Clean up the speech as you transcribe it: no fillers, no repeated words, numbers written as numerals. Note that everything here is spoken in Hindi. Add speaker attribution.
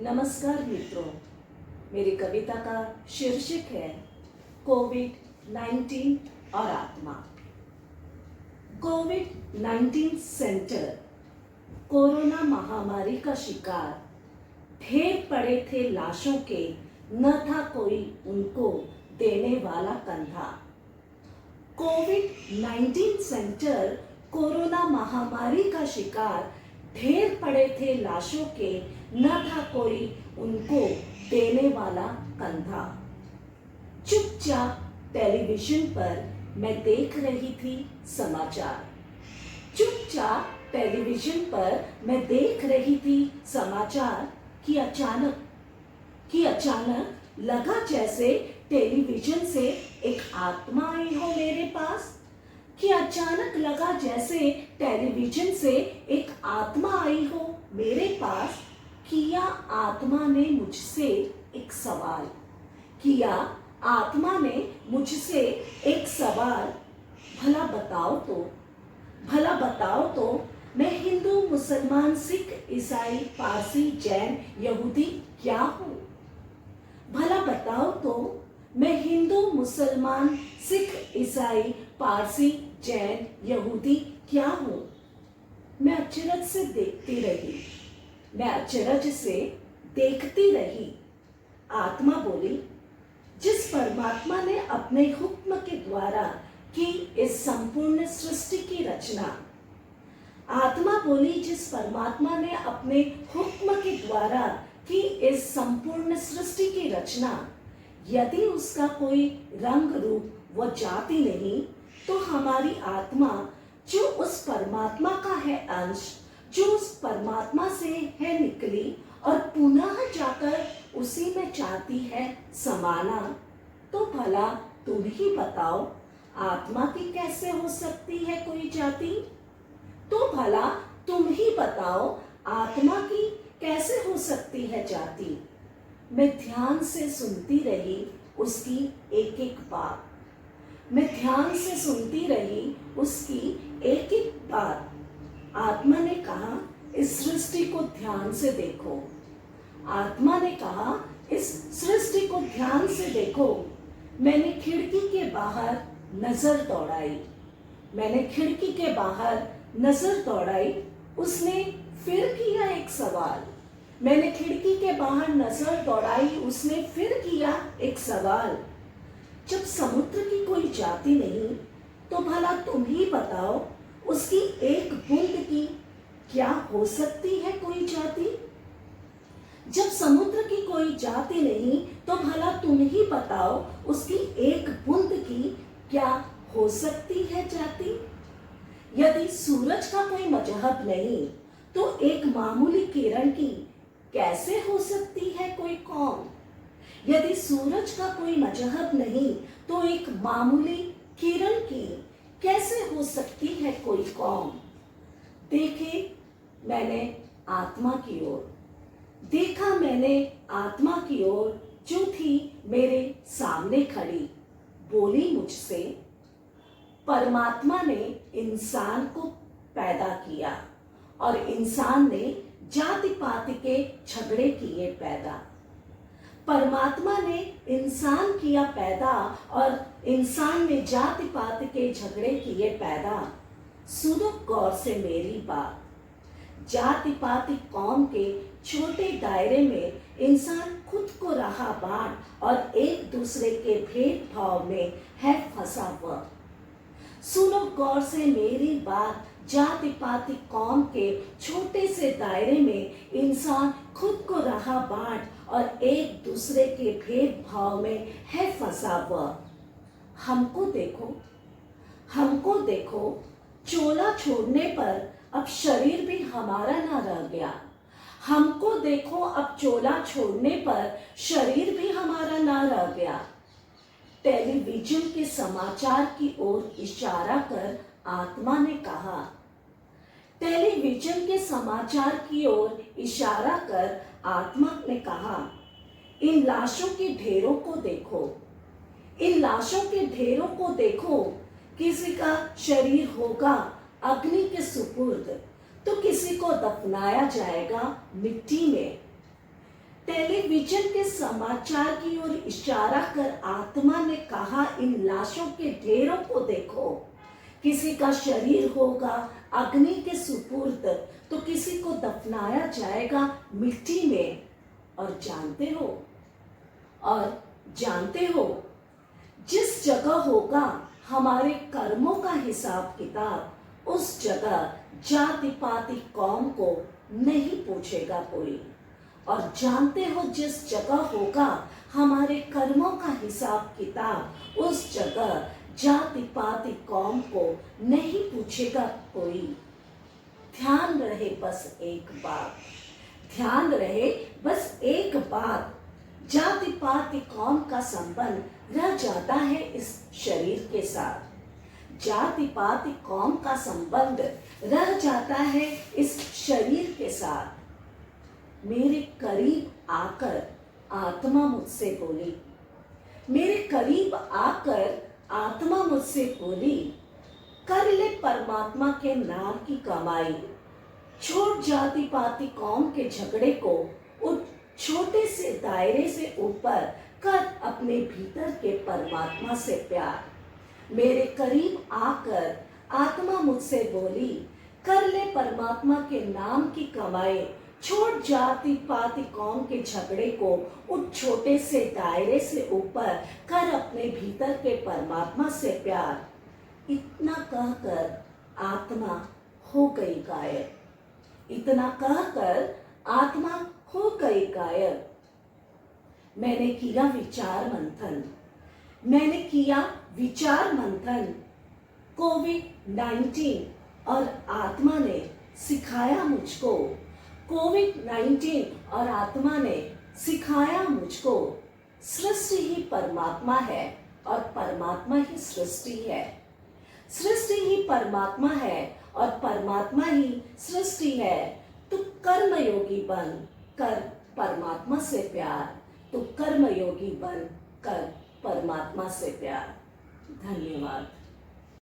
Speaker 1: नमस्कार मित्रों, मेरी कविता का शीर्षक है कोविड-19 और आत्मा। कोविड-19 सेंटर कोरोना महामारी का शिकार ढेर पड़े थे लाशों के, न था कोई उनको देने वाला कंधा। कोविड-19 सेंटर कोरोना महामारी का शिकार ढेर पड़े थे लाशों के, न था कोई उनको देने वाला कंधा। चुपचाप टेलीविजन पर मैं देख रही थी समाचार। चुपचाप टेलीविजन पर मैं देख रही थी समाचार कि अचानक लगा जैसे टेलीविजन से एक आत्मा आई हो मेरे पास। कि अचानक लगा जैसे टेलीविजन से एक आत्मा आई हो मेरे पास। किया आत्मा ने मुझसे एक सवाल, किया आत्मा ने मुझसे एक सवाल, भला बताओ तो मैं हिंदू मुसलमान सिख ईसाई पारसी जैन यहूदी क्या हूँ? भला बताओ तो मैं हिंदू मुसलमान सिख ईसाई पारसी जैन यहूदी क्या हूँ? मैं अचरज से देखती रही। आत्मा बोली, जिस परमात्मा ने अपने हुक्म के द्वारा की इस संपूर्ण सृष्टि की रचना। आत्मा बोली, जिस परमात्मा ने अपने हुक्म के द्वारा की इस संपूर्ण सृष्टि की रचना, यदि उसका कोई रंग रूप व जाति नहीं, तो हमारी आत्मा जो उस परमात्मा का है अंश, जो उस परमात्मा से है निकली और पुनः जाकर उसी में चाहती है समाना, तो भला तुम ही बताओ आत्मा की कैसे हो सकती है कोई जाति? तो भला तुम ही बताओ आत्मा की कैसे हो सकती है जाति? मैं ध्यान से सुनती रही उसकी एक एक बात। मैं ध्यान से सुनती रही उसकी एक एक बात। आत्मा ने कहा, इस सृष्टि को ध्यान से देखो। आत्मा ने कहा, इस सृष्टि को ध्यान से देखो। मैंने खिड़की के बाहर नजर दौड़ाई। उसने फिर किया एक सवाल। मैंने खिड़की के बाहर नजर दौड़ाई, उसने फिर किया एक सवाल। जब समुद्र की कोई जाति नहीं, तो भला तुम ही बताओ उसकी एक बूंद की क्या हो सकती है कोई जाति? जब समुद्र की कोई जाति नहीं, तो भला तुम ही बताओ उसकी एक बूंद की क्या हो सकती है जाति? यदि सूरज का कोई मजहब नहीं, तो एक मामूली किरण की कैसे हो सकती है कोई कौम? यदि सूरज का कोई मजहब नहीं, तो एक मामूली किरण की कैसे हो सकती है कोई कौम? देखा मैंने आत्मा की ओर जो थी मेरे सामने खड़ी। बोली मुझसे, परमात्मा ने इंसान को पैदा किया और इंसान ने जाति पाति के झगड़े किए पैदा। परमात्मा ने इंसान किया पैदा और इंसान ने जाति पाति के झगड़े किए पैदा। सुनो गौर से मेरी बात। जाति पाति कौम के छोटे दायरे में इंसान खुद को रहा बांट और एक दूसरे के भेदभाव में है फंसा हुआ। सुनो गौर से मेरी बात। जाति पाति कौम के छोटे से दायरे में इंसान खुद को रहा बांट और एक दूसरे के भेदभाव में है फंसा हुआ। हमको देखो, चोला छोड़ने पर अब शरीर भी हमारा ना रह गया। हमको देखो, अब चोला छोड़ने पर शरीर भी हमारा ना रह गया। टेलीविजन के समाचार की ओर इशारा कर आत्मा ने कहा। टेलीविजन के समाचार की ओर इशारा कर आत्मा ने कहा, इन लाशों के ढेरों को देखो। किसी का शरीर होगा अग्नि के सुपुर्द, तो किसी को दफनाया जाएगा मिट्टी में। टेलीविजन के समाचार की ओर इशारा कर आत्मा ने कहा, इन लाशों के ढेरों को देखो। किसी का शरीर होगा अग्नि के सुपुर्द, तो किसी को दफनाया जाएगा मिट्टी में। और जानते हो जिस जगह होगा हमारे कर्मों का हिसाब किताब, उस जगह जाति पाति कौम को नहीं पूछेगा कोई। और जानते हो जिस जगह होगा हमारे कर्मों का हिसाब किताब, उस जगह जाति पाति कौम को नहीं पूछेगा कोई। ध्यान रहे बस एक बात, जाति पाति कौम का संबंध रह जाता है इस शरीर के साथ। जाति पाति कौम का संबंध रह जाता है इस शरीर के साथ। मेरे करीब आकर आत्मा मुझसे बोली, कर ले परमात्मा के नाम की कमाई। छोड़ जाति पाति कौम के झगड़े को, उस छोटे से दायरे से ऊपर कर अपने भीतर के परमात्मा से प्यार। मेरे करीब आकर आत्मा मुझसे बोली, कर ले परमात्मा के नाम की कमाई। छोड़ जाति पाति कौम के झगड़े को, उस छोटे से दायरे से ऊपर कर अपने भीतर के परमात्मा से प्यार। इतना कहकर आत्मा हो गई गायब। मैंने किया विचार मंथन। कोविड-19 और आत्मा ने सिखाया मुझको, सृष्टि ही परमात्मा है और परमात्मा ही सृष्टि है। सृष्टि ही परमात्मा है और परमात्मा ही सृष्टि है। तू कर्मयोगी बन कर परमात्मा से प्यार। धन्यवाद।